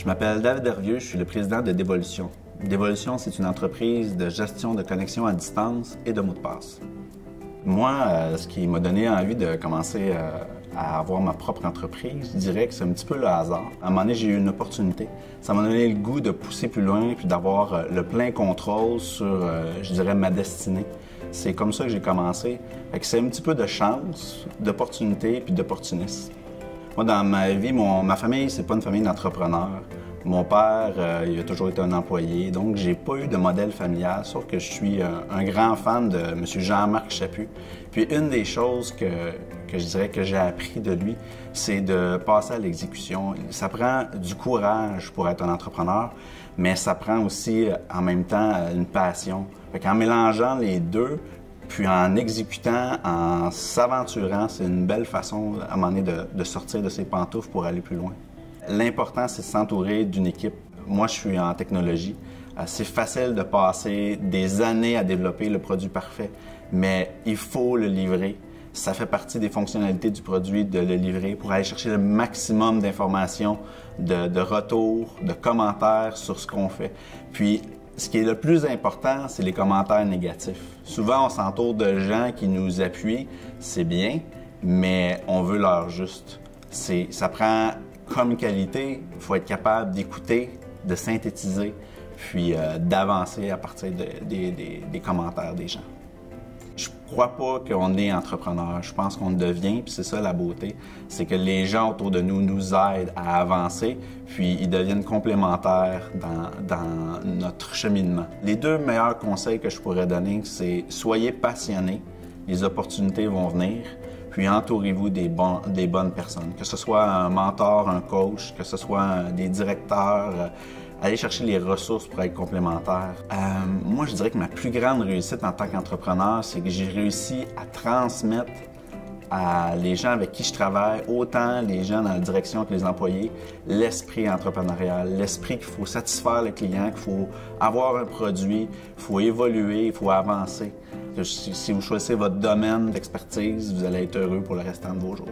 Je m'appelle David Hervieux, je suis le président de Dévolution. Dévolution, c'est une entreprise de gestion de connexion à distance et de mots de passe. Moi, ce qui m'a donné envie de commencer à avoir ma propre entreprise, je dirais que c'est un petit peu le hasard. À un moment donné, j'ai eu une opportunité. Ça m'a donné le goût de pousser plus loin puis d'avoir le plein contrôle sur, je dirais, ma destinée. C'est comme ça que j'ai commencé. C'est un petit peu de chance, d'opportunité puis d'opportunisme. Moi, dans ma vie, ma famille, c'est pas une famille d'entrepreneurs. Mon père, il a toujours été un employé, donc j'ai pas eu de modèle familial, sauf que je suis un grand fan de M. Jean-Marc Chaput. Puis une des choses que je dirais que j'ai appris de lui, c'est de passer à l'exécution. Ça prend du courage pour être un entrepreneur, mais ça prend aussi en même temps une passion. En mélangeant les deux, puis en exécutant, en s'aventurant, c'est une belle façon à un moment donné de sortir de ses pantoufles pour aller plus loin. L'important, c'est de s'entourer d'une équipe. Moi, je suis en technologie. C'est facile de passer des années à développer le produit parfait, mais il faut le livrer. Ça fait partie des fonctionnalités du produit de le livrer pour aller chercher le maximum d'informations, de retours, de commentaires sur ce qu'on fait. Puis, ce qui est le plus important, c'est les commentaires négatifs. Souvent, on s'entoure de gens qui nous appuient, c'est bien, mais on veut leur juste. Ça prend comme qualité, il faut être capable d'écouter, de synthétiser, puis d'avancer à partir des commentaires des gens. Je crois pas qu'on est entrepreneur, je pense qu'on le devient, puis c'est ça la beauté, c'est que les gens autour de nous nous aident à avancer, puis ils deviennent complémentaires dans notre cheminement. Les deux meilleurs conseils que je pourrais donner, c'est soyez passionnés, les opportunités vont venir, puis entourez-vous des bonnes personnes, que ce soit un mentor, un coach, que ce soit des directeurs. Allez chercher les ressources pour être complémentaires. Moi, je dirais que ma plus grande réussite en tant qu'entrepreneur, c'est que j'ai réussi à transmettre à les gens avec qui je travaille, autant les gens dans la direction que les employés, l'esprit entrepreneurial, l'esprit qu'il faut satisfaire le client, qu'il faut avoir un produit, il faut évoluer, il faut avancer. Si vous choisissez votre domaine d'expertise, vous allez être heureux pour le restant de vos jours.